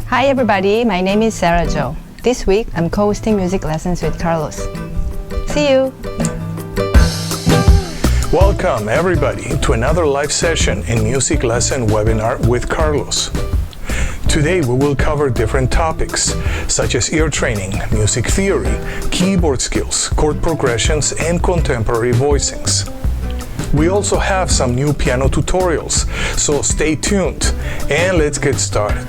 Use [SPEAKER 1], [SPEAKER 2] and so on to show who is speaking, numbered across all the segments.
[SPEAKER 1] Hi everybody, my name is Sera Jo. This week I'm co-hosting music lessons with Carlos. See you!
[SPEAKER 2] Welcome everybody to another live session in music lesson webinar with Carlos. Today we will cover different topics such as ear training, music theory, keyboard skills, chord progressions, and contemporary voicings. We also have some new piano tutorials, so stay tuned and let's get started.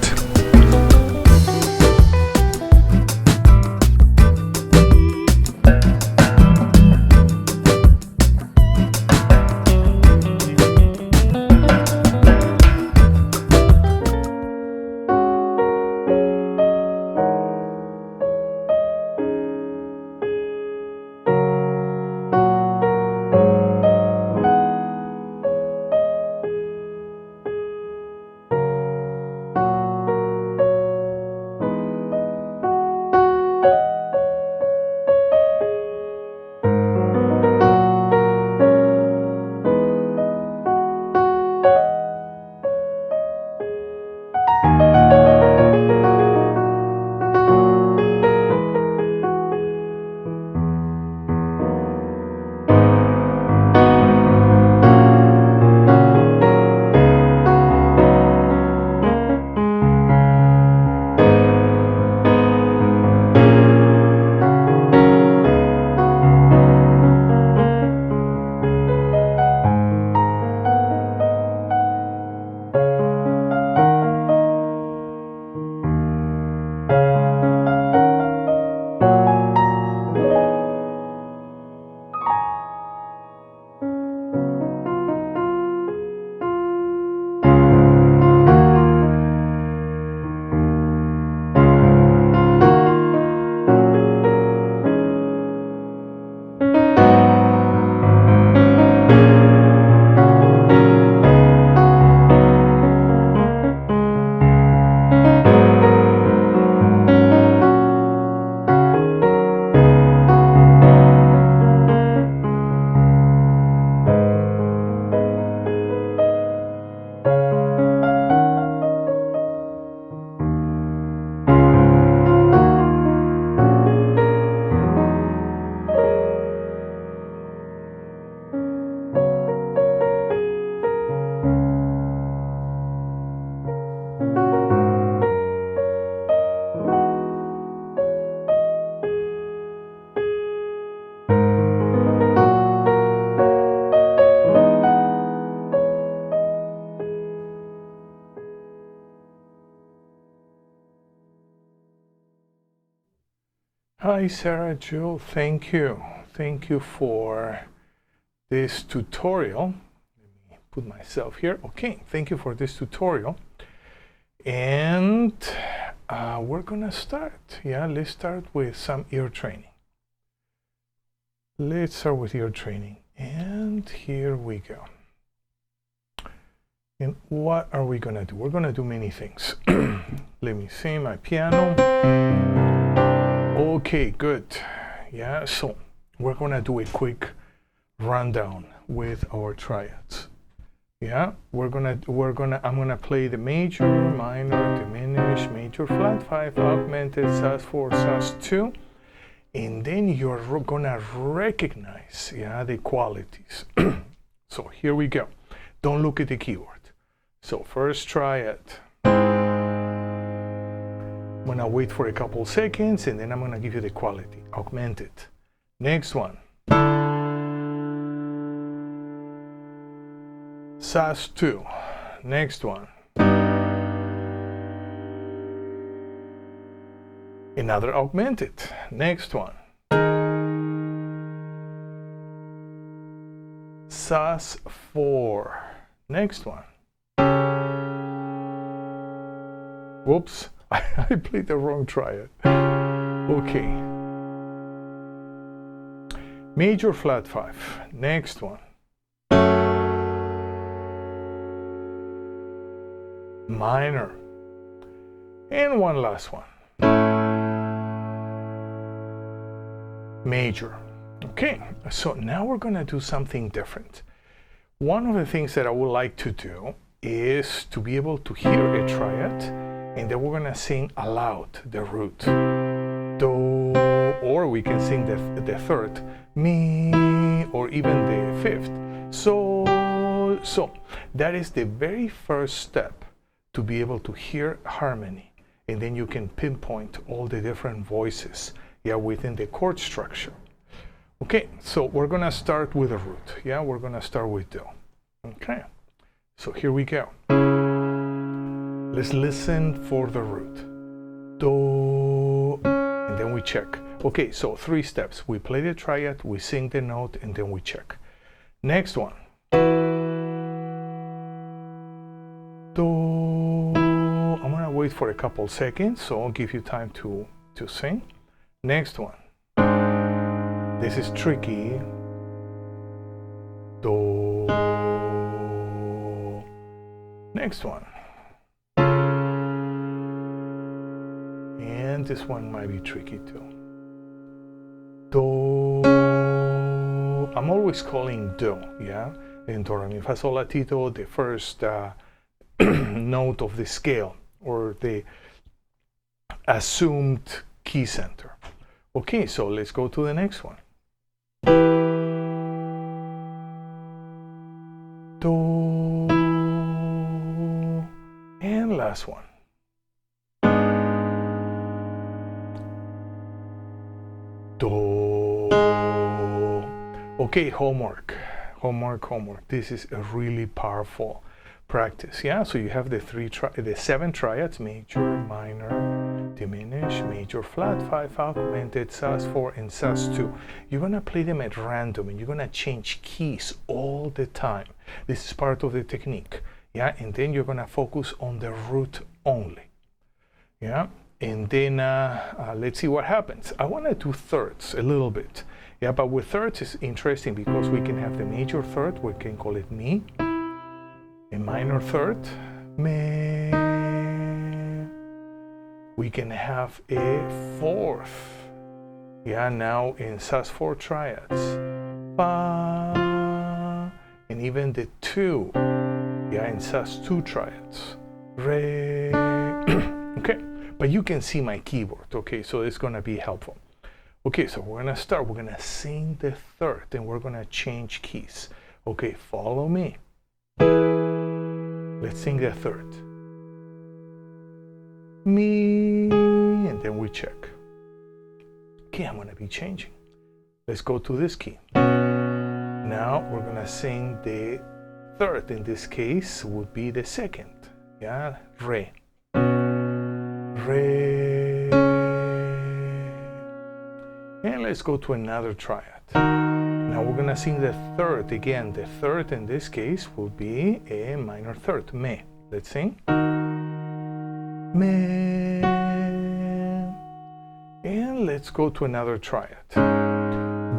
[SPEAKER 2] Hi Sera Jo, thank you. Thank you for this tutorial. Let me put myself here. Okay, thank you for this tutorial. And we're gonna start. Yeah, let's start with some ear training. Let's start with ear training. And here we go. And what are we gonna do? We're gonna do many things. Let me see my piano. Okay, good. Yeah, so we're gonna do a quick rundown with our triads. Yeah, I'm gonna play the major, minor, diminished, major flat 5, augmented, sus4, sus2, and then you're gonna recognize, yeah, the qualities. So here we go. Don't look at the keyboard. So first triad. I'm gonna wait for a couple seconds and then I'm gonna give you the quality, augmented. Next one. sus2. Next one. Another augmented. Next one. sus4. Next one. Whoops. I played the wrong triad. Okay. Major flat 5. Next one. Minor. And one last one. Major. Okay, so now we're gonna do something different. one of the things that I would like to do is to be able to hear a triad, and then we're gonna sing aloud the root. Do, or we can sing the third, mi, or even the fifth, sol. So that is the very first step to be able to hear harmony, and then you can pinpoint all the different voices, yeah, within the chord structure. Okay, so we're gonna start with the root. Yeah, we're gonna start with do. Okay, so here we go. Let's listen for the root. Do, and then we check. Okay, so 3 steps. We play the triad, we sing the note, and then we check. Next one. Do. I'm gonna wait for a couple seconds, so I'll give you time to sing. Next one. This is tricky. Do. Next one. And this one might be tricky too. Do. I'm always calling do, yeah? In do, re, mi, fa, sol, la, ti, do, the first note of the scale, or the assumed key center. Okay, so let's go to the next one. Do, and last one. Do. Okay, homework. This is a really powerful practice. Yeah, so you have the 7 triads: major, minor, diminished, major flat, 5 augmented, sus4, and sus2. You're gonna play them at random, and you're gonna change keys all the time. This is part of the technique. Yeah, and then you're gonna focus on the root only. Yeah, and then let's see what happens. I want to do thirds a little bit. Yeah, but with thirds is interesting because we can have the major third, we can call it mi, a minor third, me. We can have a fourth. Yeah, now in sus4 triads, fa, and even the 2. Yeah, in sus2 triads, re. Okay, but you can see my keyboard. Okay, so it's gonna be helpful. Okay, so we're gonna start. We're gonna sing the third, and we're gonna change keys. Okay, follow me. Let's sing the third. Mi, and then we check. Okay, I'm gonna be changing. Let's go to this key. Now we're gonna sing the third. In this case, would be the second. Yeah, re. Re. And let's go to another triad. Now we're gonna sing the third again. The third in this case will be a minor third, me. Let's sing. Me. And let's go to another triad.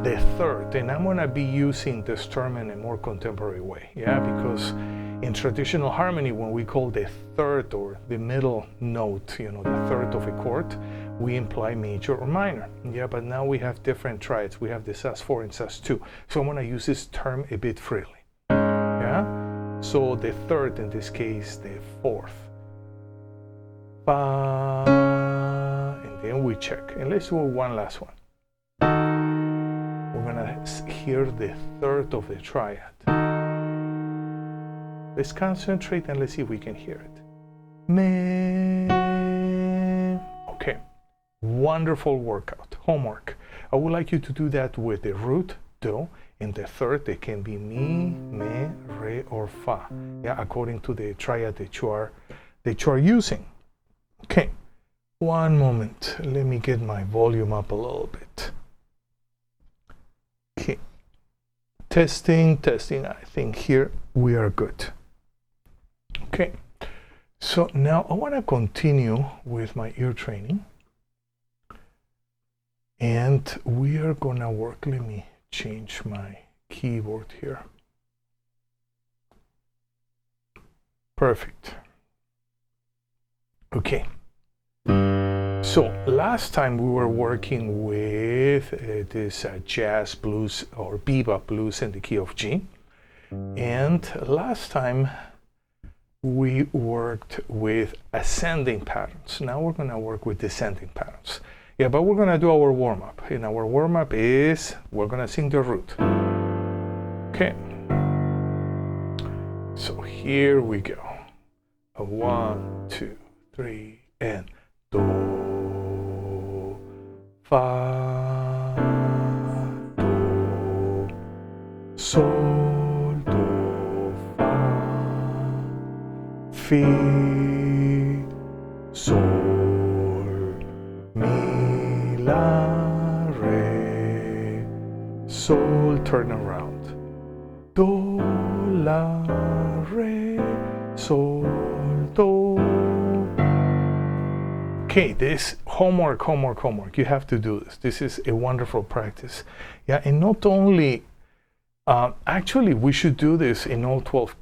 [SPEAKER 2] The third, and I'm gonna be using this term in a more contemporary way, yeah, because in traditional harmony, when we call the third or the middle note, you know, the third of a chord, we imply major or minor. Yeah, but now we have different triads. We have the sus4 and sus2. So I'm gonna use this term a bit freely. Yeah? So the third, in this case, the fourth. Fa, and then we check. And let's do one last one. We're gonna hear the third of the triad. Let's concentrate and let's see if we can hear it. Me. Okay, wonderful workout, homework. I would like you to do that with the root, do, and the third, it can be mi, me, re, or fa, yeah, according to the triad that you are using. Okay, one moment. Let me get my volume up a little bit. Okay, testing. I think here we are good. Okay, so now I want to continue with my ear training. And we are gonna work. Let me change my keyboard here. Perfect. Okay. So last time we were working with this jazz blues or BeBop blues in the key of G. And last time we worked with ascending patterns. Now we're going to work with descending patterns. Yeah, but we're going to do our warm-up. And our warm-up is, we're going to sing the root. Okay. So here we go. 1, 2, 3, and do, fa, do, sol, do, fa, fi, sol, mi, la, re, sol, turn around, do, la, re, sol, do. Okay, this homework. You have to do this. This is a wonderful practice. Yeah, and not only, actually, we should do this in all 12,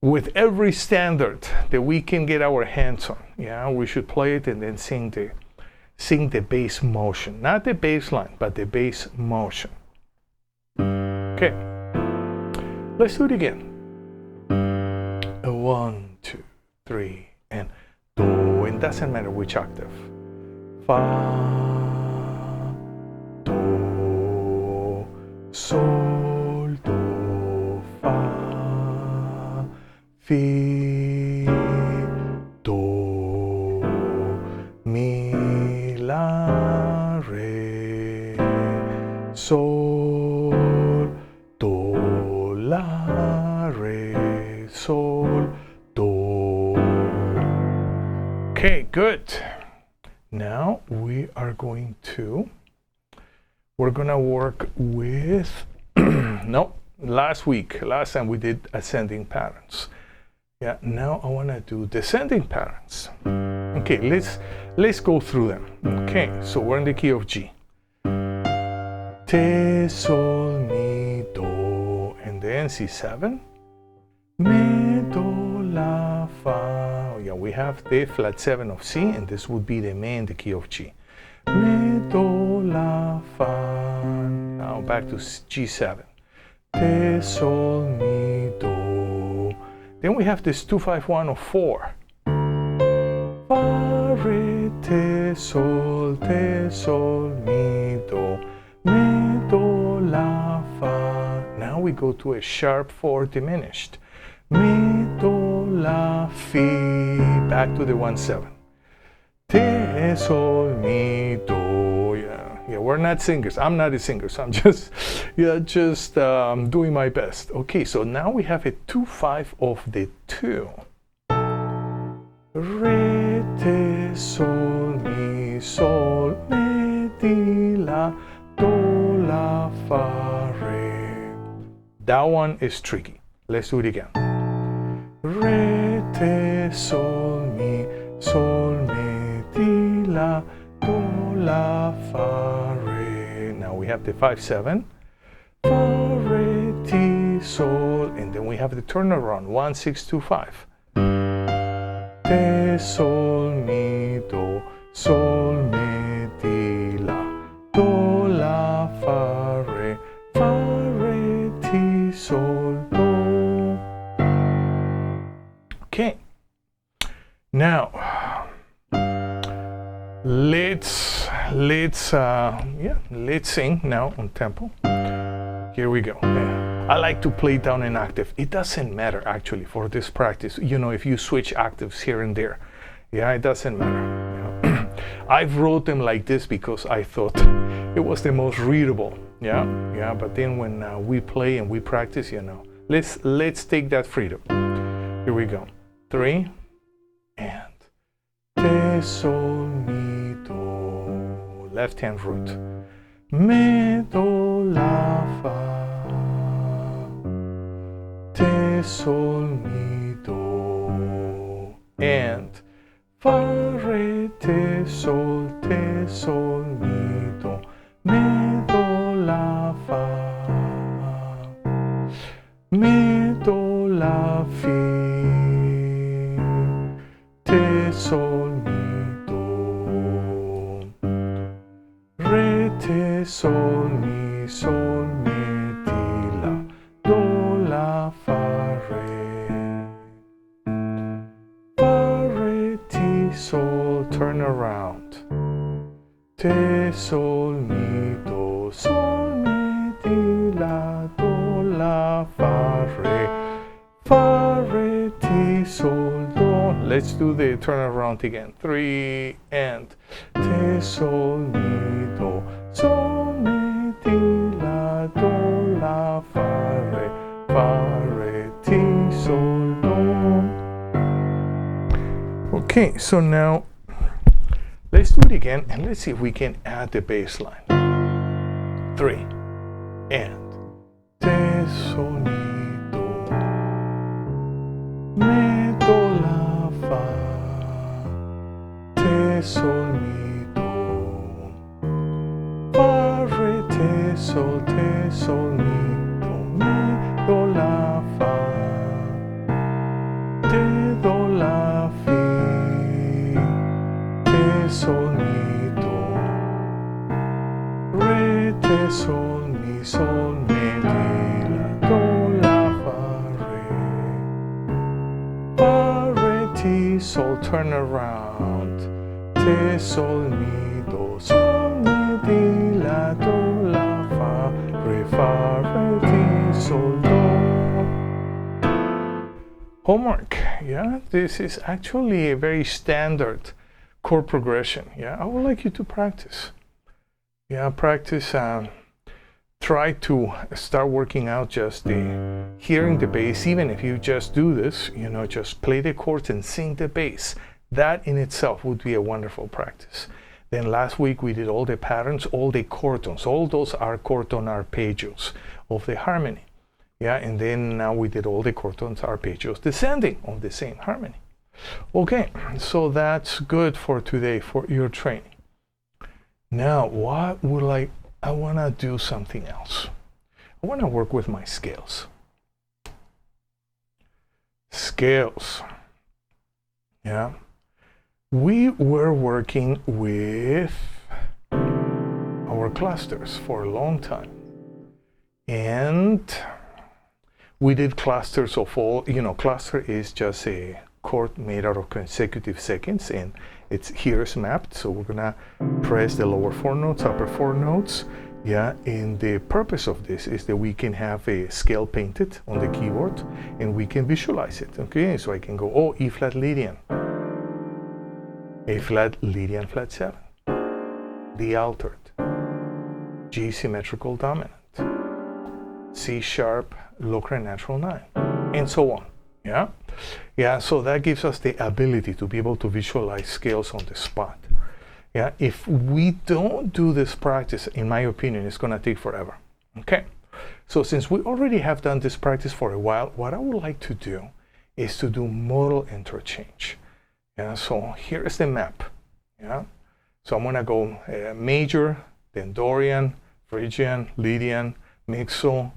[SPEAKER 2] with every standard that we can get our hands on. Yeah, we should play it and then sing the bass motion. Not the bass line, but the bass motion. Okay, let's do it again. 1, 2, 3, and do. It doesn't matter which octave. Fa, do, sol, do, fa, fi, do, mi, la, re, sol, do, la, re, sol, do. Okay, good. Now we're gonna work with no, last time we did ascending patterns. Yeah, now I wanna do descending patterns. Okay, let's go through them. Okay, so we're in the key of G. Te, sol, mi, do, and then C7. Mi, do, la, fa. Oh, yeah, we have the flat 7 of C, and this would be the me in the key of G. Mi, do, la, fa. Now back to G7. Te, sol, mi, do. Then we have this 2-5-1 of 4. Fa, re, te, sol, mi, do. Mi, do, la, fa. Now we go to a sharp 4 diminished. Mi, do, la, fi. Back to the 1-7. Te, sol, mi, do. Yeah, we're not singers. I'm not a singer, so I'm just doing my best. Okay, so now we have a 2-5 of the 2. Re, te, sol, mi, di, la, do, la, fa, re. That one is tricky. Let's do it again. Re, te, sol, mi, di, la, do, la, fa, re. Now we have the 5-7. Fa, re, ti, sol, and then we have the turnaround 1-6-2-5. Te, sol, mi, do, sol, mi, di, la, do, la, fa, re, ti, sol, do. Okay. Now let's sing now on tempo. Here we go. I like to play down an octave. It doesn't matter actually for this practice. You know, if you switch octaves here and there, yeah, it doesn't matter. Yeah. I've wrote them like this because I thought it was the most readable. Yeah. But then when we play and we practice, you know, let's take that freedom. Here we go. 3 and te, sol, mi, do. Left hand root. Mi, do, la, fa. Te, sol, mi, do. And fa, re, te, sol, mi, do. Mi, do, la, fa. Mi, do, la, fi. Te, sol, mi, do. Re, te, sol, mi, di, la, sol, turn around. Te, sol, mi, do, sol, mi, di, la, do, la, fa, re, ti, sol, do. Let's do the turn around again. 3 and te, sol, mi, do, sol, mi, di, la, do, la, fa, re, ti, sol, do. Okay, so now let's do it again and let's see if we can add the bass line. 3 and te, sol, mi, do, mi, do, la, fa, te, sol, mi, do, fa, re, te, sol, mi, do, mi, do, la, fa, te, do, la, fi, te, sol, mi, do, re, te, sol, mi, di, la, do, la, fa, re, ti, sol, turn around, te, sol, mi, do, sol, mi, di, la, do, la, fa, re, ti, sol, do. Homework, yeah, this is actually a very standard chord progression. Yeah, I would like you to practice. Yeah, practice. Try to start working out just the hearing the bass. Even if you just do this, you know, just play the chords and sing the bass. That in itself would be a wonderful practice. Then last week we did all the patterns, all the chord tones. All those are chord tone arpeggios of the harmony. Yeah, and then now we did all the chord tones arpeggios descending on the same harmony. Okay, so that's good for today for your training. Now, what would I want to do something else. I want to work with my scales. Scales. Yeah. We were working with our clusters for a long time. And we did clusters of all, cluster is just a chord made out of consecutive seconds, and it's here's mapped. So we're gonna press the lower 4 notes, upper 4 notes. Yeah, and the purpose of this is that we can have a scale painted on the keyboard and we can visualize it. Okay, so I can go, oh, E flat Lydian, A flat Lydian flat 7, D altered, G symmetrical dominant, C sharp Locrian natural 9, and so on. Yeah, so that gives us the ability to be able to visualize scales on the spot. Yeah, if we don't do this practice, in my opinion, it's going to take forever. Okay, so since we already have done this practice for a while, what I would like to do is to do modal interchange. Yeah, so here is the map. Yeah, so I'm going to go major, then Dorian, Phrygian, Lydian, mixo,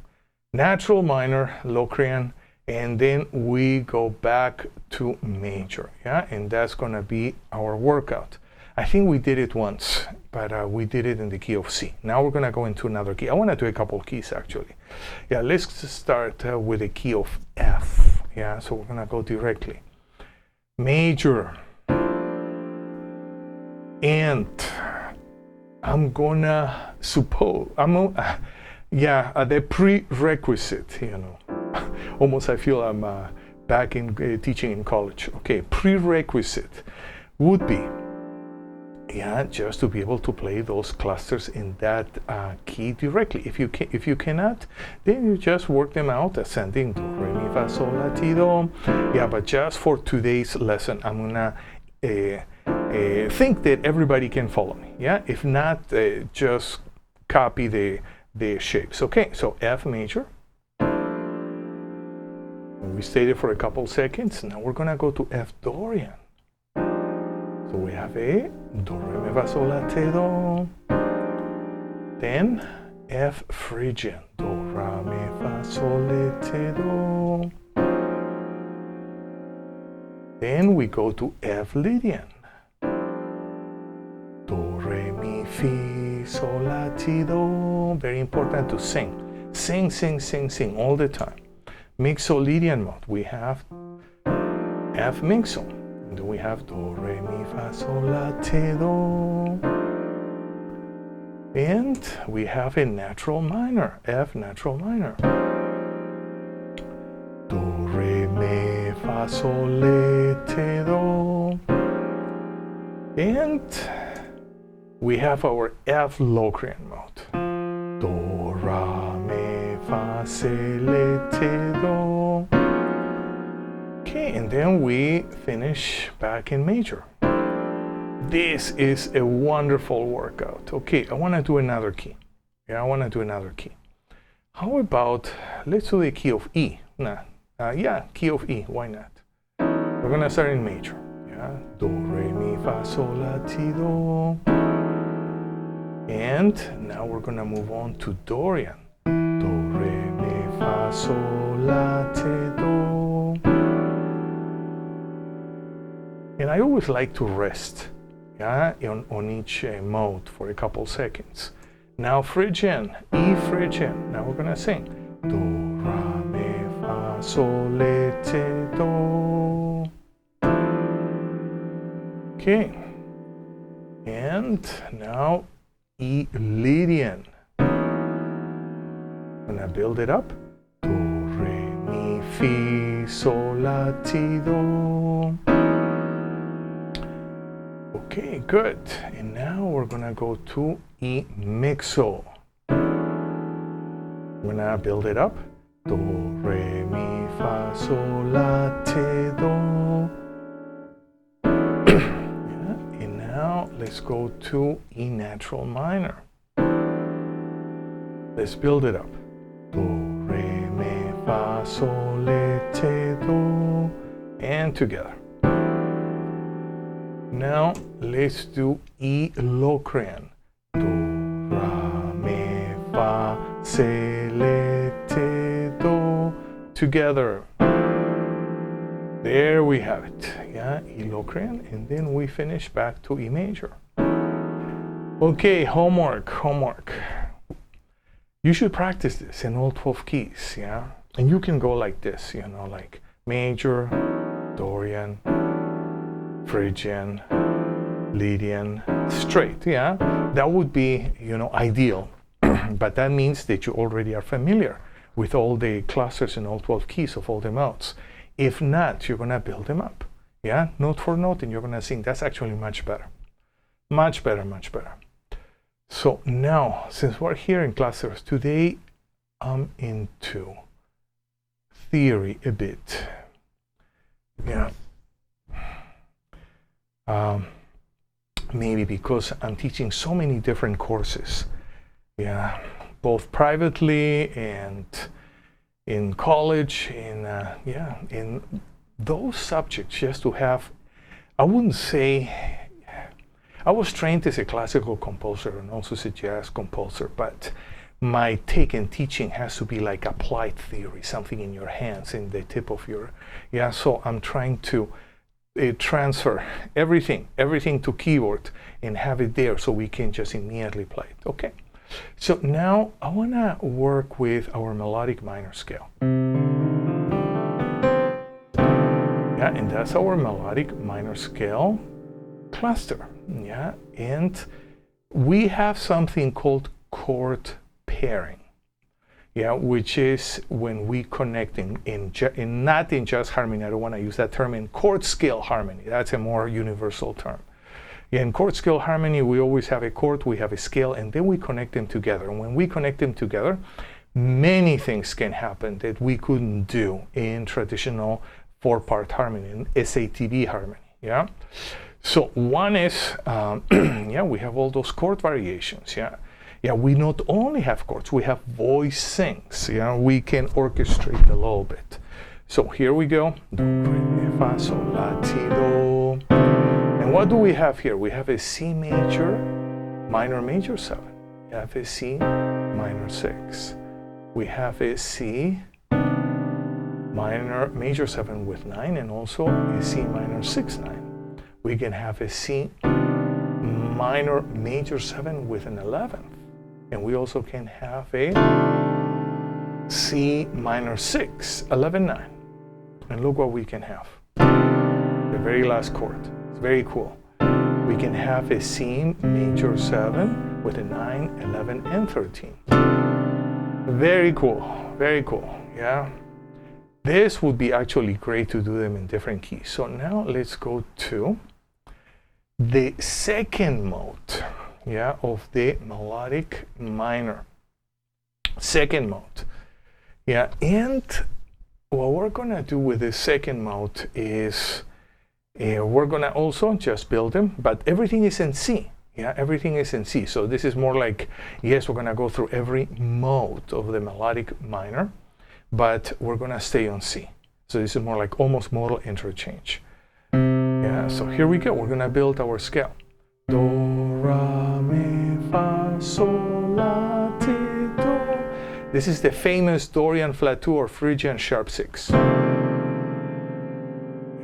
[SPEAKER 2] natural minor, Locrian, and then we go back to major. Yeah, and that's going to be our workout. I think we did it once, but we did it in the key of C. Now we're going to go into another key. I want to do a couple of keys, actually. Yeah, let's start with the key of F. Yeah, so we're going to go directly. Major. And I'm going to suppose, the prerequisite, almost I feel I'm back in teaching in college. Okay, prerequisite would be, just to be able to play those clusters in that key directly. If you cannot, then you just work them out ascending do, re, mi, fa, sol, la, ti, do. Yeah, but just for today's lesson, I'm gonna think that everybody can follow me. Yeah, if not, just copy the shapes. Okay, so F major. We stayed there for a couple seconds. Now we're gonna go to F Dorian. So we have a do, re, mi, fa, sol, la, ti, do. Then F Phrygian, do, ra, mi, fa, sol, la, ti, do. Then we go to F Lydian, do, re, mi, fi, sol, la, ti, do. Very important to sing. Sing, sing, sing, sing all the time. Mixo Lydian mode, we have F mixo. And then we have do, re, mi, fa, sol, la, ti, do. And we have a natural minor, F natural minor. Do, re, mi, fa, sol, la, ti, do. And we have our F Locrian mode. Do, ra, mi, fa, si, la, ti, do. Okay, and then we finish back in major. This is a wonderful workout. Okay, I want to do another key. Yeah, I want to do another key. How about, let's do the key of E. Yeah, key of E, why not? We're going to start in major. Yeah, do, re, mi, fa, sol, la, ti, do. And now we're going to move on to Dorian. Do, re, mi, fa, sol, la, ti, do. And I always like to rest, yeah, on each mode for a couple seconds. Now Phrygian, E Phrygian. Now we're going to sing. Do, ra, mi, fa, sol, la, ti, do. Okay. And now E Lydian. I'm going to build it up. Do, re, mi, fi, sol, la, ti, do. Okay, good. And now we're gonna go to E mixo. We're gonna build it up. Do, re, mi, fa, sol, la, ti, do. Yeah. And now let's go to E natural minor. Let's build it up. Do, re, mi, fa, sol, la, ti, do. And together. Now let's do E Locrian. Do, ra, mi, fa, si, la, ti, do. Together. There we have it. Yeah, E Locrian, and then we finish back to E major. Okay, homework. You should practice this in all 12 keys, yeah? And you can go like this, you know, like major, Dorian, Phrygian, Lydian, straight, yeah? That would be, you know, ideal. But that means that you already are familiar with all the clusters and all 12 keys of all the modes. If not, you're gonna build them up, yeah? Note for note, and you're gonna sing. That's actually much better. Much better. So now, since we're here in clusters, today I'm into theory a bit. Yeah. Maybe because I'm teaching so many different courses, yeah, both privately and in college, in those subjects, just to have, I wouldn't say, I was trained as a classical composer and also as a jazz composer, but my take in teaching has to be like applied theory, something in your hands, in the tip of your, yeah, so I'm trying to transfer everything to keyboard and have it there so we can just immediately play it. Okay, so now I want to work with our melodic minor scale. Yeah, and that's our melodic minor scale cluster. Yeah, and we have something called chord pairing. Yeah, which is when we connect not in just harmony. I don't want to use that term. In chord scale harmony, that's a more universal term. Yeah, in chord scale harmony, we always have a chord, we have a scale, and then we connect them together. And when we connect them together, many things can happen that we couldn't do in traditional 4-part harmony, in SATB harmony. Yeah. So one is, yeah, we have all those chord variations. Yeah. Yeah, we not only have chords, we have voicings. Yeah, we can orchestrate a little bit. So here we go. Do, re, mi, fa, sol, la, ti, do. And what do we have here? We have a C major, minor major 7. We have a C minor 6. We have a C minor major 7 with 9, and also a C minor 6, 9. We can have a C minor major 7 with an 11th. And we also can have a C minor 6, 11, 9. And look what we can have. the very last chord. It's very cool. We can have a C major 7 with a 9, 11, and 13. Very cool, very cool, yeah. This would be actually great to do them in different keys. So now let's go to the second mode, yeah, of the melodic minor. Second mode, yeah, and what we're gonna do with the second mode is we're gonna also just build them, but everything is in C. Yeah, everything is in C. So this is more like, yes, we're gonna go through every mode of the melodic minor, but we're gonna stay on C. So this is more like almost modal interchange. Yeah, so here we go. We're gonna build our scale. Do, ra, mi, fa, sol, la, ti, do. This is the famous Dorian flat 2 or Phrygian sharp 6.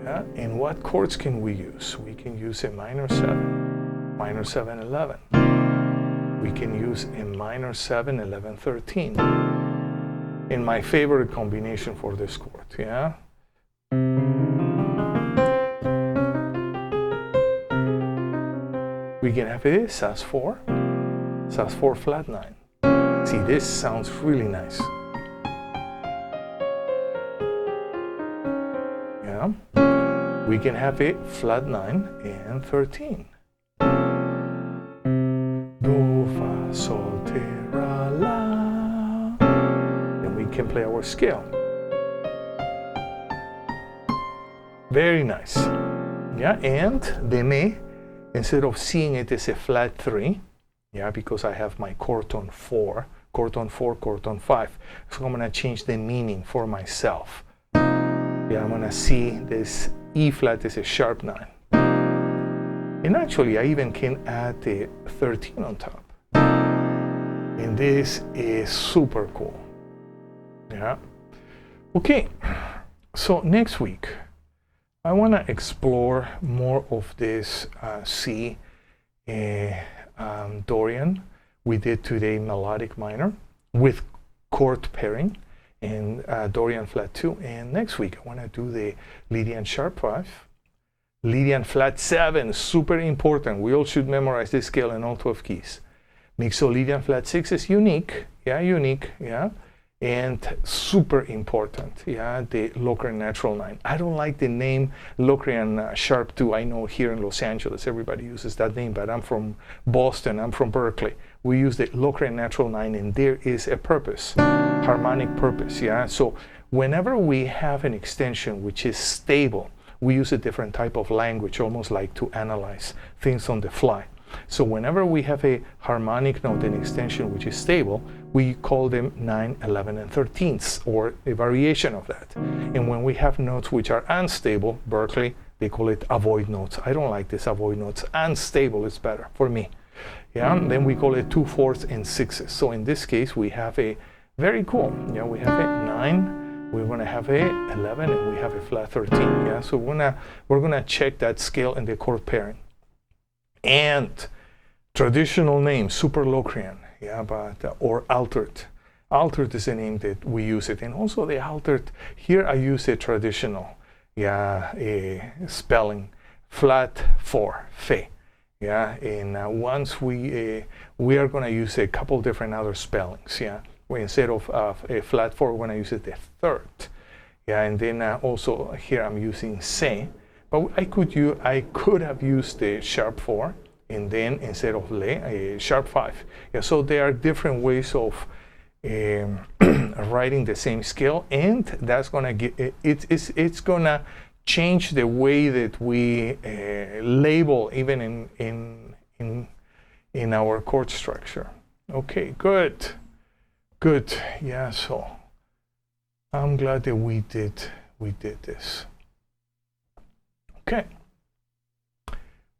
[SPEAKER 2] Yeah, and what chords can we use? We can use a minor 7, minor 7, 11. We can use a minor 7, 11, 13. And my favorite combination for this chord, yeah? We can have it Sus4 flat 9. See, this sounds really nice. Yeah. We can have it flat 9 and 13. Do, fa, sol, te, ra, la. And we can play our scale. Very nice. Yeah, and the me, instead of seeing it as a flat 3, yeah, because I have my chord on 4, chord on 4, chord on 5. So I'm gonna change the meaning for myself. Yeah, I'm gonna see this E flat is a sharp 9. And actually, I even can add a 13 on top. And this is super cool. Yeah. Okay, so next week, I wanna explore more of this C Dorian. We did today melodic minor with chord pairing and Dorian flat 2. And next week, I want to do the Lydian sharp 5, Lydian flat 7, super important. We all should memorize this scale in all 12 keys. Mixo Lydian flat 6 is unique, yeah, and super important, yeah, the Locrian natural 9. I don't like the name Locrian sharp 2. I know here in Los Angeles everybody uses that name, but I'm from Boston, I'm from Berkeley. We use the Locrian natural 9, and there is a purpose, harmonic purpose, yeah. So whenever we have an extension which is stable, we use a different type of language, almost like to analyze things on the fly. So whenever we have a harmonic note, an extension which is stable, we call them 9, 11, and 13ths, or a variation of that. And when we have notes which are unstable, Berkeley, they call it avoid notes. I don't like this avoid notes. Unstable is better for me. Yeah, then we call it 2, 4s, and 6s. So in this case, we have a very cool. Yeah, we have a 9, we're gonna have a 11, and we have a flat 13. Yeah, so we're gonna check that scale in the chord pairing. And traditional name, super Locrian, yeah, but or altered. Altered is a name that we use it, and also the altered. Here I use a traditional, yeah, a spelling, flat 4, fe, yeah. And once we are gonna use a couple different other spellings, yeah. Where instead of a flat 4, we're gonna use it the third, yeah. And then also here I'm using se. But I could have used the sharp 4, and then instead of le, a sharp 5. Yeah, so there are different ways of writing the same scale, and that's gonna get it's gonna change the way that we label even in our chord structure. Okay, good. Yeah, so I'm glad that we did this. Okay,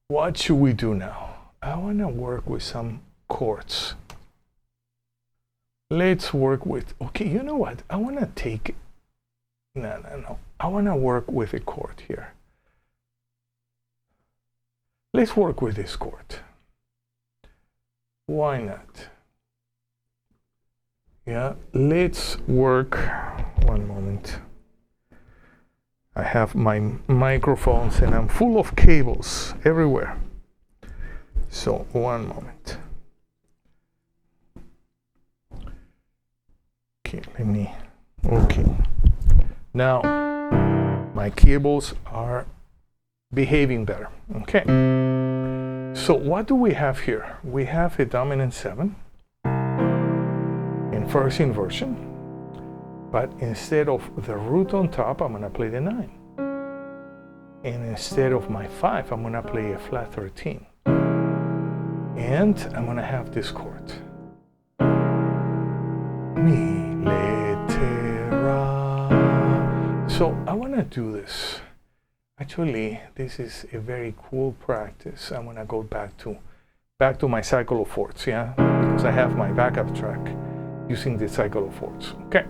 [SPEAKER 2] what should we do now? I want to work with some chords. Let's work with, okay, you know what? I want to take, no. I want to work with a chord here. Let's work with this chord. Why not? Yeah, let's work, one moment. I have my microphones and I'm full of cables everywhere. So one moment. Okay, okay. Now my cables are behaving better. Okay. So what do we have here? We have a dominant 7 in first inversion, but instead of the root on top, I'm gonna play the 9. And instead of my 5, I'm gonna play a flat 13. And I'm gonna have this chord. Mi, le, te, ra. So I wanna do this. Actually, this is a very cool practice. I'm gonna go back to my cycle of fourths, yeah? Because I have my backup track using the cycle of fourths. Okay.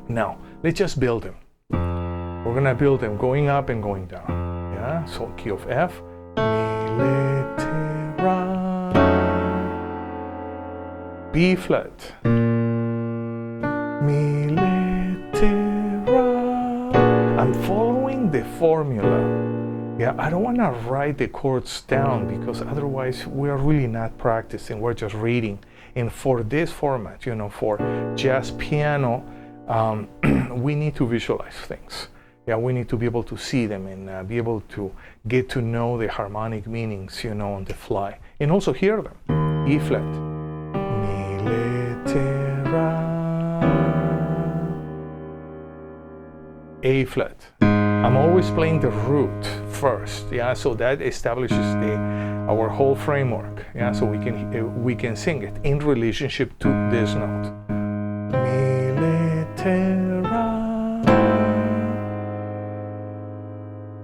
[SPEAKER 2] Now, let's just build them. We're gonna build them going up and going down. Yeah? So key of F. Mi, le, te, ra. B flat. Mi, le, te, ra. I'm following the formula. Yeah, I don't want to write the chords down because otherwise we are really not practicing. We're just reading. And for this format, you know, for jazz piano, we need to visualize things. Yeah, we need to be able to see them and be able to get to know the harmonic meanings, you know, on the fly, and also hear them. E flat. Mi, le, te, ra. A flat. I'm always playing the root first, yeah, so that establishes our whole framework, yeah, so we can sing it in relationship to this note. Mi, le, te, ra.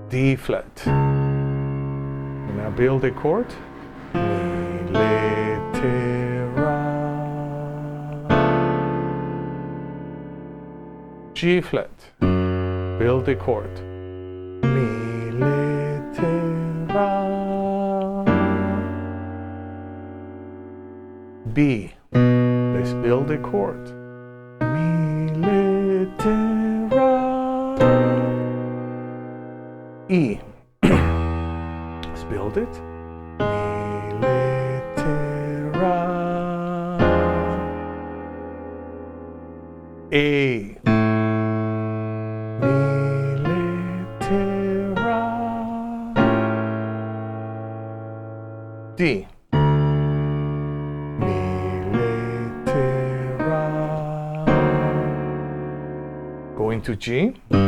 [SPEAKER 2] D flat. Now build a chord. Mi, le, te, ra. G flat. Build a chord. Mi, le, te, ra. B. Let's build a chord. Mi, le, te, ra. E. Let's build it. Mi, le, te, ra. A. D. Mi, le, te, ra. Going to G. Mi,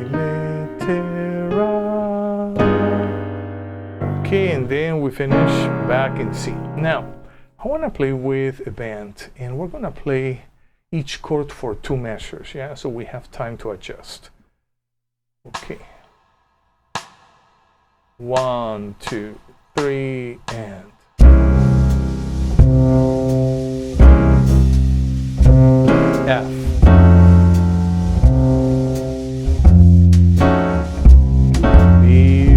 [SPEAKER 2] le, te, ra. Okay, and then we finish back in C. Now, I want to play with a band, and we're going to play each chord for 2 measures, yeah? So we have time to adjust. Okay. 1, 2, 3, and F. B.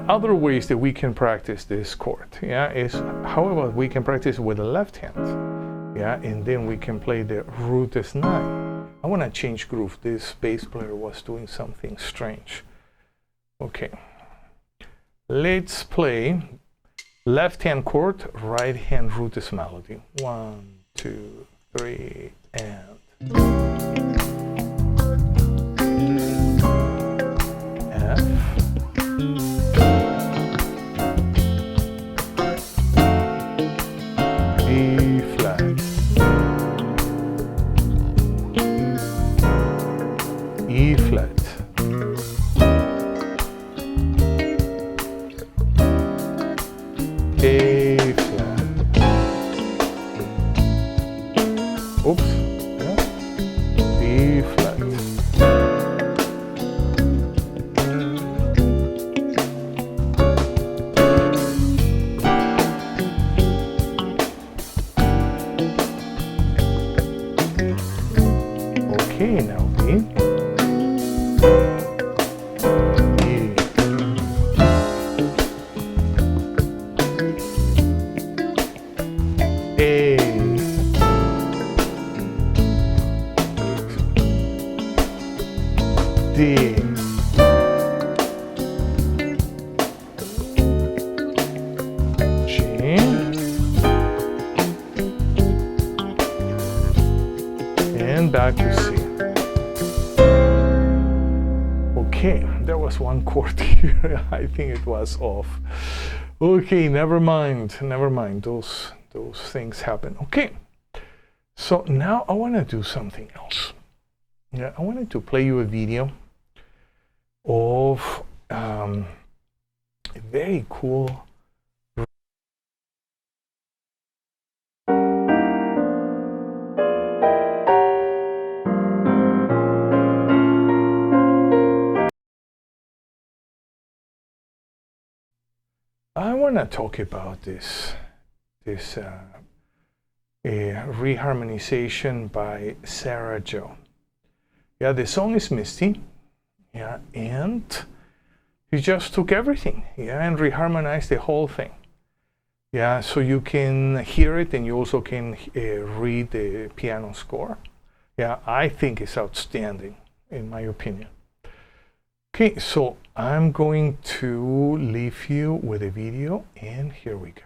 [SPEAKER 2] Other ways that we can practice this chord, yeah, is however we can practice with the left hand, yeah, and then we can play the root as 9. I want to change groove. This bass player was doing something strange. Okay, let's play left hand chord, right hand root as melody. 1, 2, 3, and Back to C. Okay, there was one chord here. I think it was off. Okay, never mind. Those things happen. Okay, so now I want to do something else. Yeah, I wanted to play you a video of a very cool. I want to talk about this Reharmonization by Sera Jo. Yeah, the song is Misty. Yeah, and he just took everything, yeah, and reharmonized the whole thing. Yeah, so you can hear it, and you also can read the piano score. Yeah, I think it's outstanding, in my opinion. Okay, so I'm going to leave you with a video, and here we go.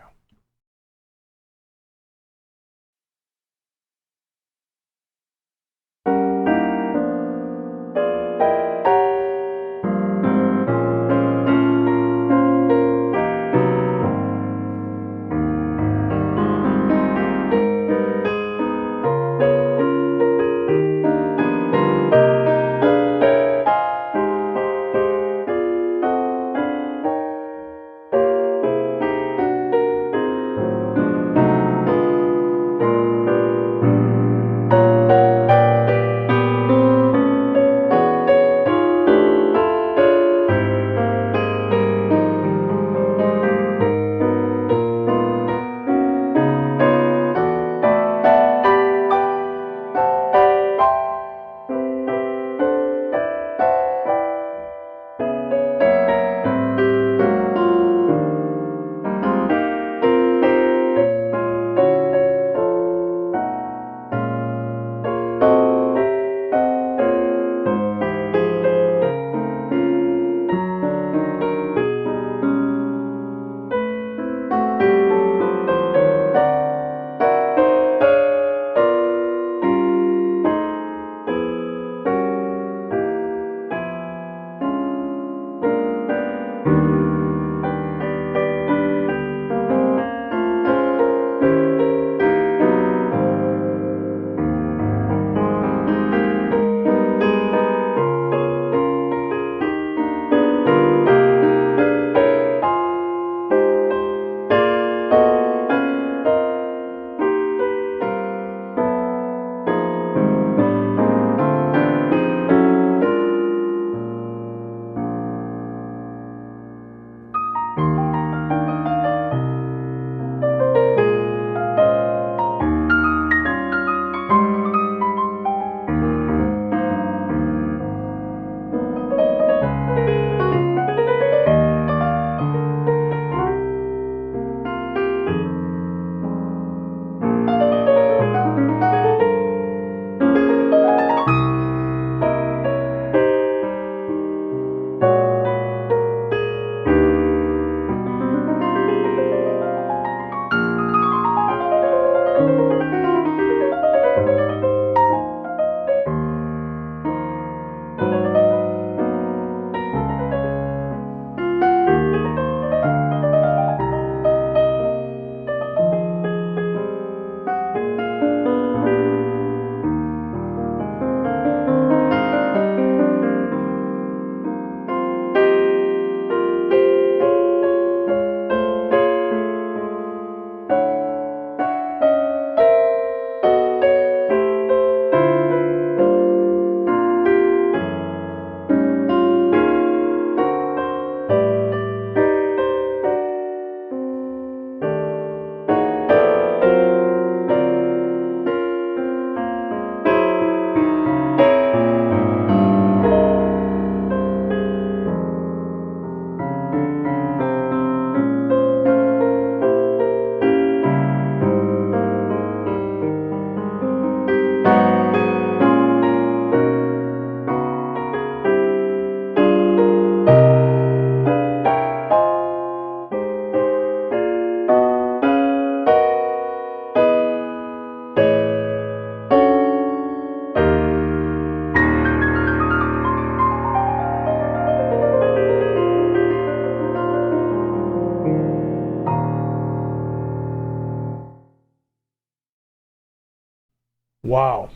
[SPEAKER 2] Wow.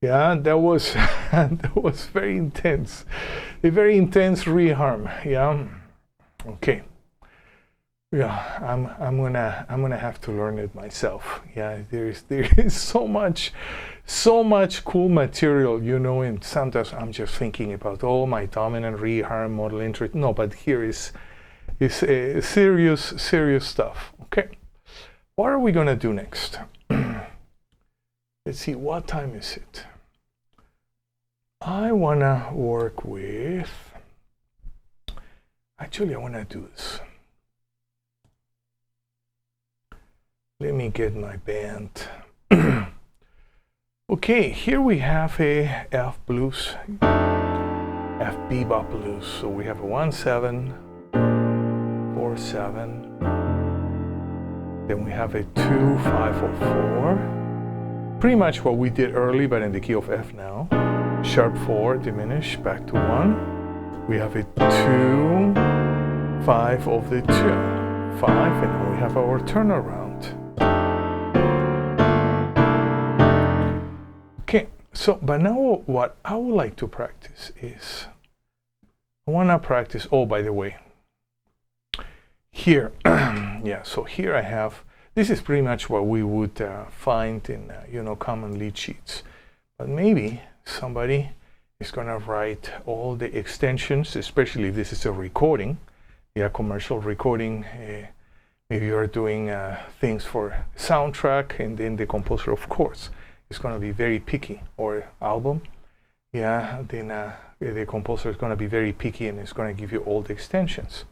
[SPEAKER 2] Yeah, that was that was very intense. A very intense reharm. Yeah. Okay. Yeah, I'm gonna have to learn it myself. Yeah, there is so much cool material, you know, and sometimes I'm just thinking about my dominant reharm model interest. No, but here is serious stuff. Okay. What are we gonna do next? Let's see, what time is it? I wanna work with, actually I wanna do this. Let me get my band. Okay, here we have a F blues, F BeBop blues. So we have a 1/7, 4/7. Then we have a 2/5/4. Pretty much what we did early, but in the key of F now. Sharp 4, diminish, back to 1. We have a 2, 5 of the 2, 5, and now we have our turnaround. Okay, so but now what I would like to practice is, I want to practice, oh, by the way, here, yeah, so here I have, this is pretty much what we would find in, you know, common lead sheets. But maybe somebody is going to write all the extensions, especially if this is a recording, yeah, commercial recording. Maybe you're doing things for soundtrack, and then the composer, of course, is going to be very picky, or album. Yeah, then the composer is going to be very picky and is going to give you all the extensions.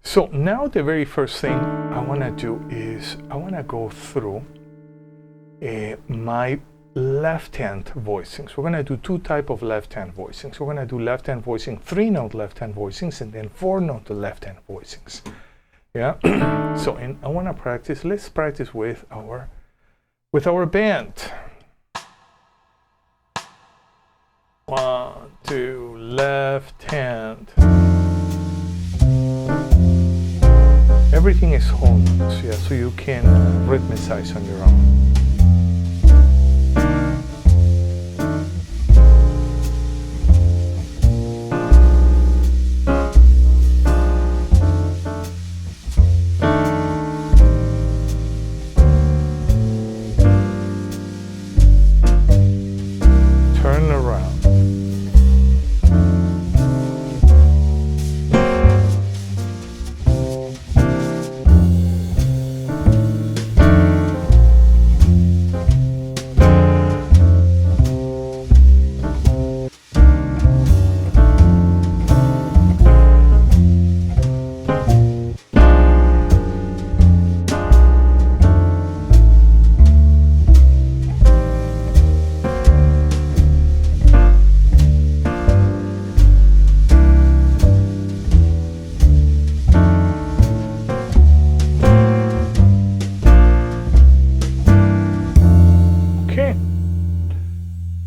[SPEAKER 2] So now the very first thing I want to do is I want to go through my left-hand voicings. We're going to do two types of left-hand voicings. We're going to do left-hand voicing, 3-note left-hand voicings, and then 4-note left-hand voicings. Yeah. So, and I want to practice. Let's practice with our band. 1, 2, left hand. Everything is whole notes, yeah, so you can rhythmicize on your own.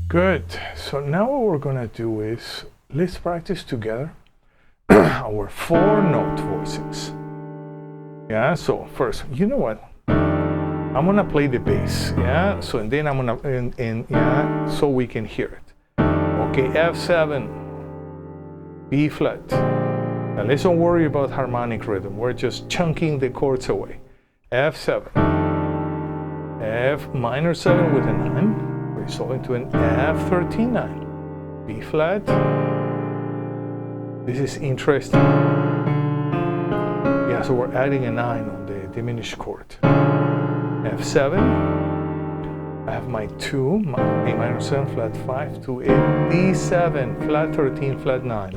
[SPEAKER 2] Good. So now what we're gonna do is let's practice together our 4-note voicings. Yeah. So first, you know what? I'm gonna play the bass. Yeah. So and then I'm gonna and yeah, so we can hear it. Okay. F7, B flat. Now let's don't worry about harmonic rhythm. We're just chunking the chords away. F7, F minor 7 with a 9. So into an F13 9, B flat. This is interesting. Yeah, so we're adding a 9 on the diminished chord. F7. I have my 2, my A minor 7 flat 5 to a D7 flat 13 flat 9,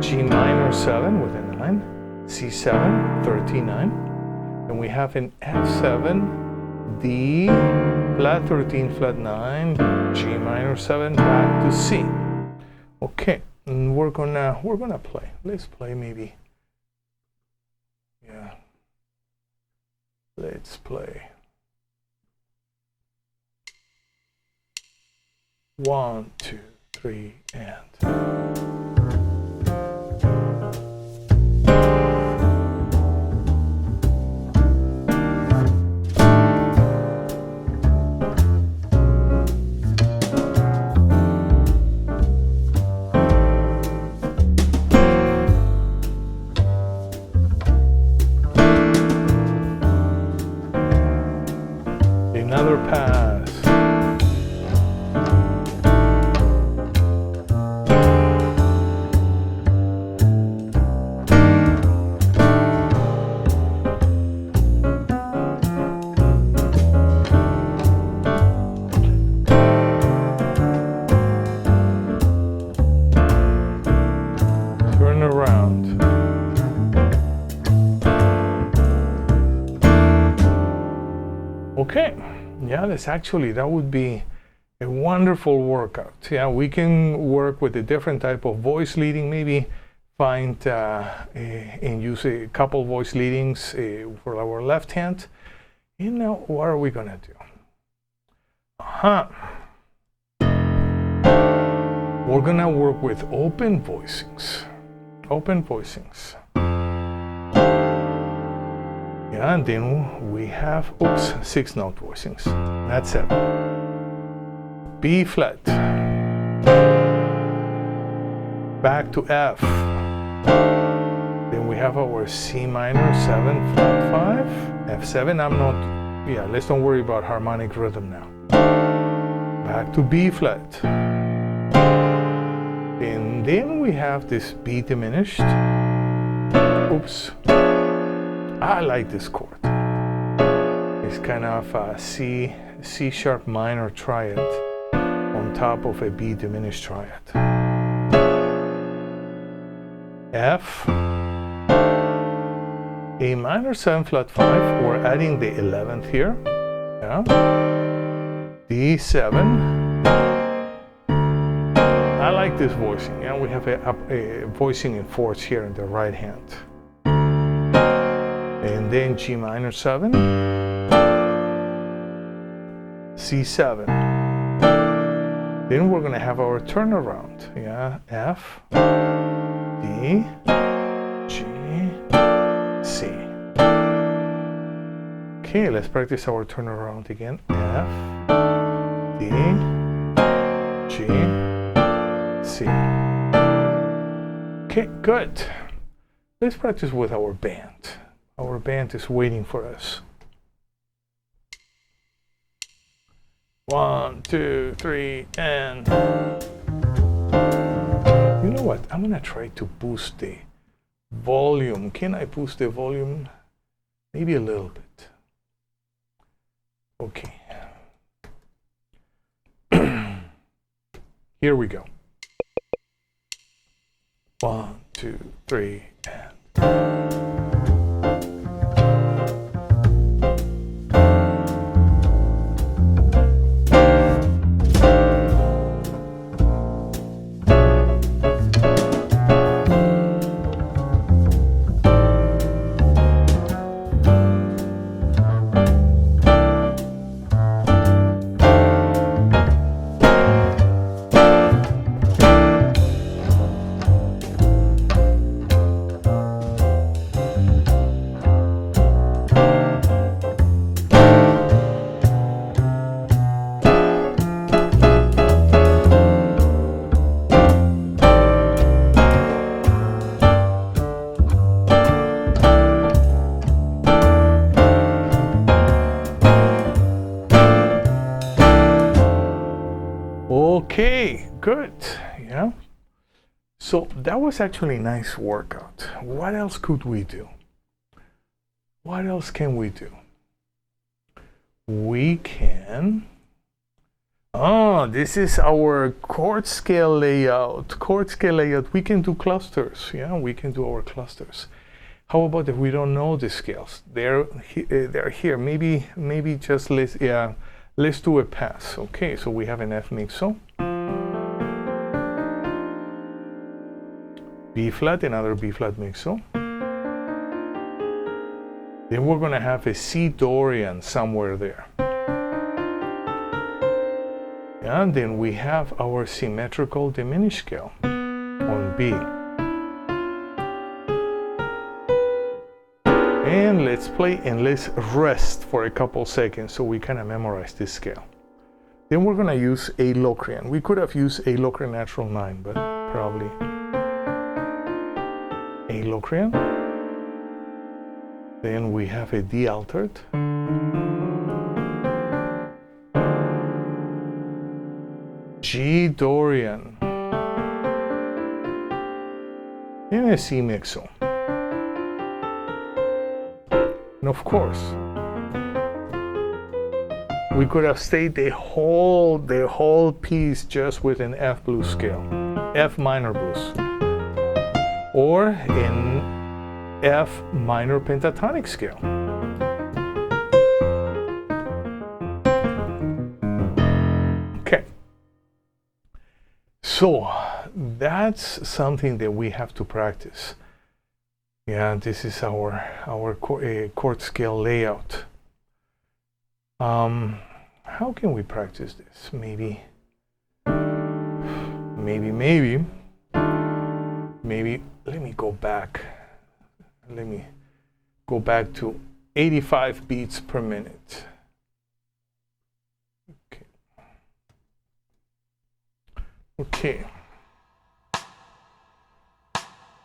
[SPEAKER 2] G minor 7 with a 9, C7 13 9, and we have an F7, D flat 13 flat 9, G minor 7 back to C. Okay, and we're gonna play. Let's play maybe. Yeah. Let's play. 1, 2, 3, and. Yeah, that would be a wonderful workout. Yeah, we can work with a different type of voice leading, maybe find and use a couple voice leadings for our left hand. And now, what are we gonna do? We're gonna work with open voicings. Open voicings. Yeah, and then we have, 6-note voicings. That's it. B flat. Back to F. Then we have our C minor 7 flat 5. F7, let's don't worry about harmonic rhythm now. Back to B flat. And then we have this B diminished. I like this chord. It's kind of a C sharp minor triad on top of a B diminished triad. F, A minor 7 flat 5. We're adding the 11th here. Yeah. D7. I like this voicing. Yeah, we have a voicing in fourths here in the right hand. And then G minor 7, C7. Then we're going to have our turnaround. Yeah, F, D, G, C. Okay, let's practice our turnaround again. F, D, G, C. Okay, good. Let's practice with our band. Our band is waiting for us. 1, 2, 3, and... You know what? I'm gonna try to boost the volume. Can I boost the volume? Maybe a little bit. Okay. Here we go. 1, 2, 3, and... Okay, good. Yeah. So that was actually a nice workout. What else could we do? What else can we do? We can... this is our chord scale layout. Chord scale layout. We can do clusters. Yeah, we can do our clusters. How about if we don't know the scales? They're here. Maybe just let's do a pass. Okay, so we have an F mixo. B flat, another B flat mixo. Then we're going to have a C Dorian somewhere there. And then we have our symmetrical diminished scale on B. And let's play and let's rest for a couple seconds so we kind of memorize this scale. Then we're going to use A Locrian. We could have used A Locrian natural 9, but probably A Locrian. Then we have a D altered. G Dorian. And a C mixo. And of course, we could have stayed the whole piece just with an F blues scale, F minor blues, or in F minor pentatonic scale. So that's something that we have to practice. Yeah, this is our chord scale layout. How can we practice this? Maybe, let me go back. Let me go back to 85 beats per minute. Okay.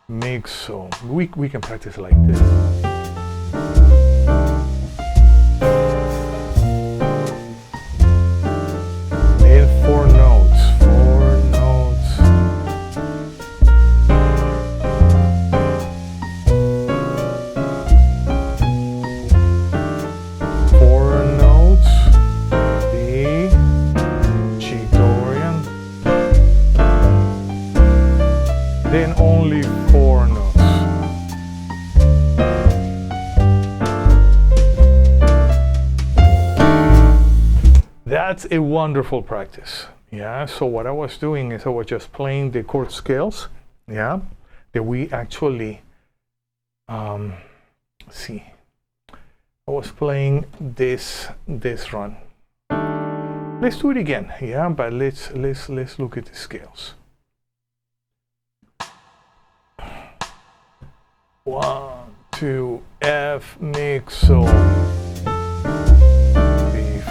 [SPEAKER 2] Make so. We can practice like this. Then four notes. Four notes. D, G Dorian. Then only four notes. That's a wonderful practice. Yeah, so what I was doing is I was just playing the chord scales, yeah, that we actually see. I was playing this run. Let's do it again, yeah, but let's look at the scales. 1, 2, F, mixo. B.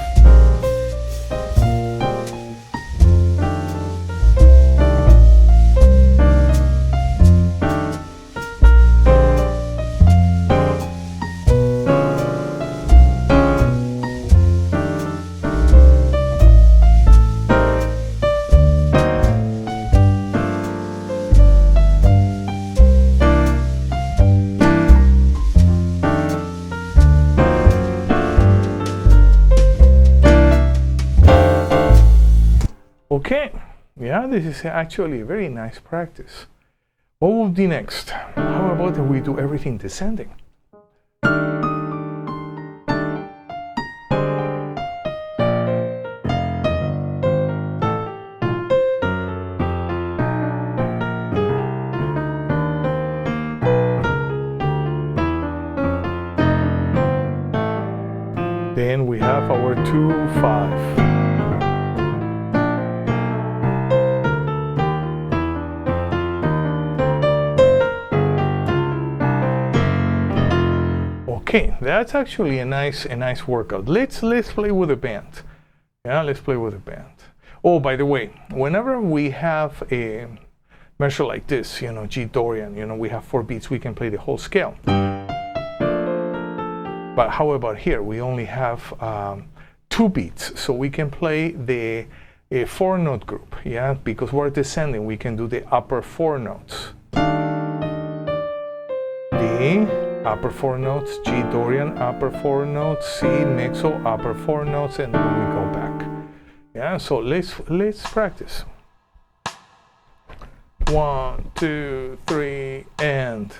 [SPEAKER 2] Okay, yeah, this is actually a very nice practice. What will be next? How about if we do everything descending? Then we have our 2-5. Okay, that's actually a nice workout. Let's play with a band. Yeah, let's play with a band. Oh, by the way, whenever we have a measure like this, you know, G Dorian, you know, we have 4 beats, we can play the whole scale. But how about here? We only have 2 beats, so we can play the 4-note group, yeah, because we're descending, we can do the upper 4 notes. D, upper 4 notes, G Dorian, upper 4 notes, C mixo, upper 4 notes, and then we go back. Yeah, so let's practice. 1, 2, 3, and.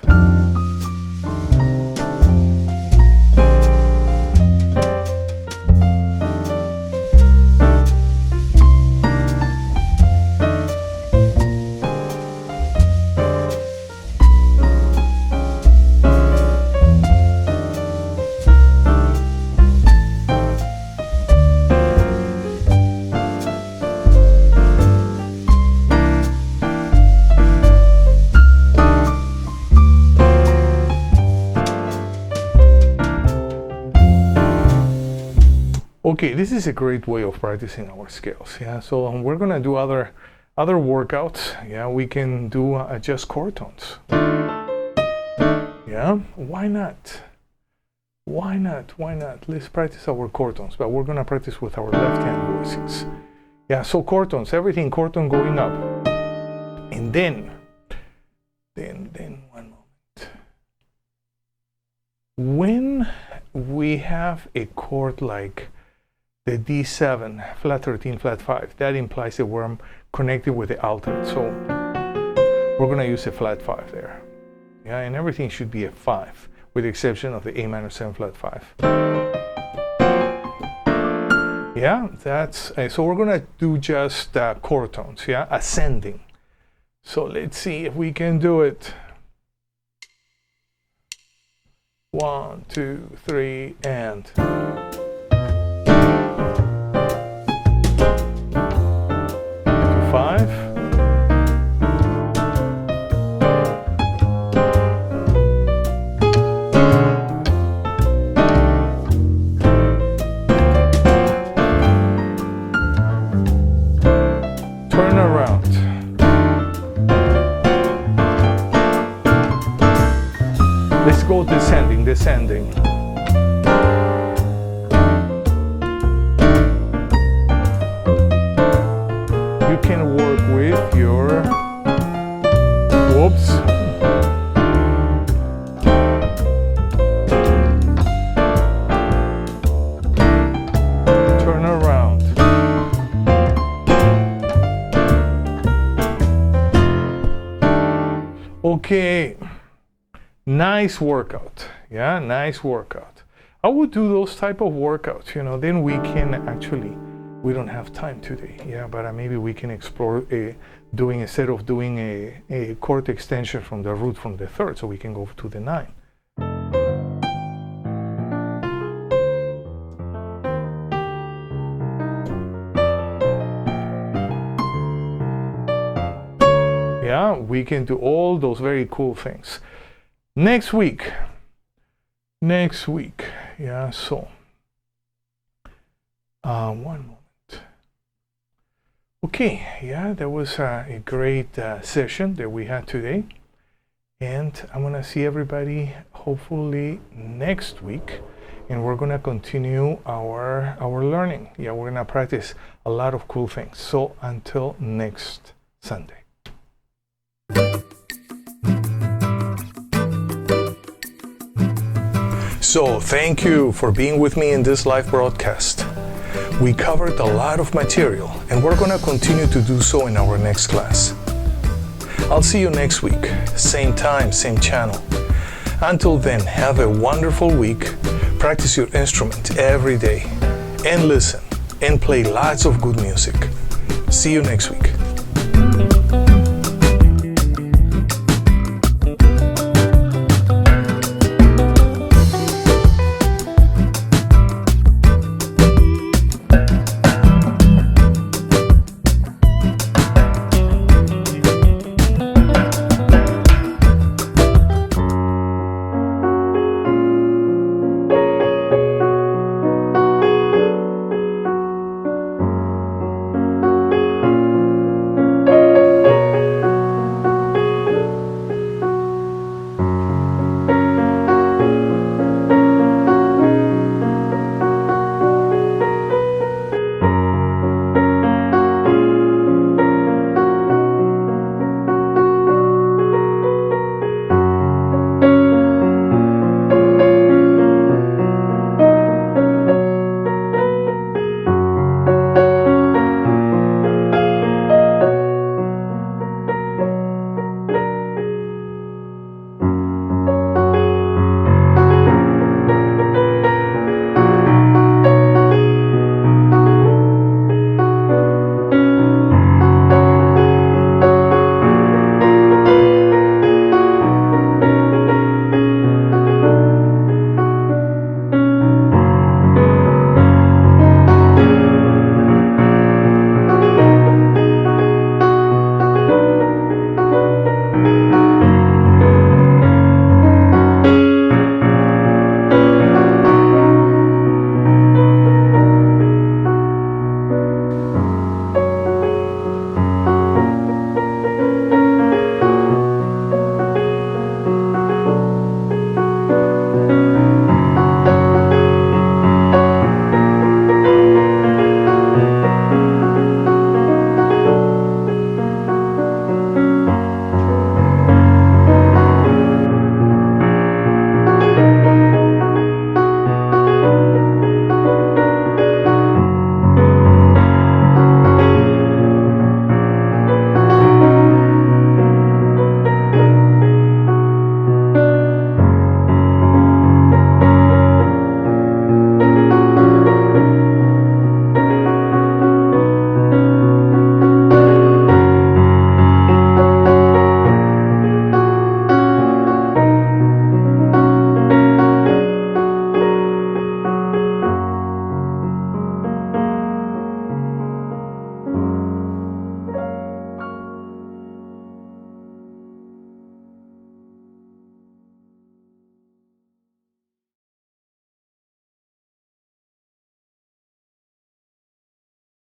[SPEAKER 2] Okay, this is a great way of practicing our scales. Yeah, so we're gonna do other workouts. Yeah, we can do just chord tones. Yeah, why not? Why not? Let's practice our chord tones, but we're gonna practice with our left hand voicings. Yeah, so chord tones, everything chord tone going up, and then one moment. When we have a chord like the D7, flat 13, flat 5, that implies that we're connected with the alternate. So we're gonna use a flat 5 there. Yeah, and everything should be a 5, with the exception of the A minor 7 flat 5. Yeah, that's so we're gonna do just chord tones, yeah, ascending. So let's see if we can do it. 1, 2, 3, and 5. Turn around. Let's go descending, descending. You can work with your whoops. Turn around. Okay. Nice workout. Yeah, nice workout. I would do those type of workouts, you know, then we can actually, we don't have time today, yeah, but maybe we can explore doing, instead of doing a chord extension from the root from the third, so we can go to the 9. Yeah, we can do all those very cool things. Next week, yeah, so, one moment. Okay, yeah, that was a great session that we had today. And I'm gonna see everybody hopefully next week. And we're gonna continue our learning. Yeah, we're gonna practice a lot of cool things. So until next Sunday. So thank you for being with me in this live broadcast. We covered a lot of material and we're gonna continue to do so in our next class. I'll see you next week, same time, same channel. Until then, have a wonderful week, practice your instrument every day, and listen and play lots of good music. See you next week.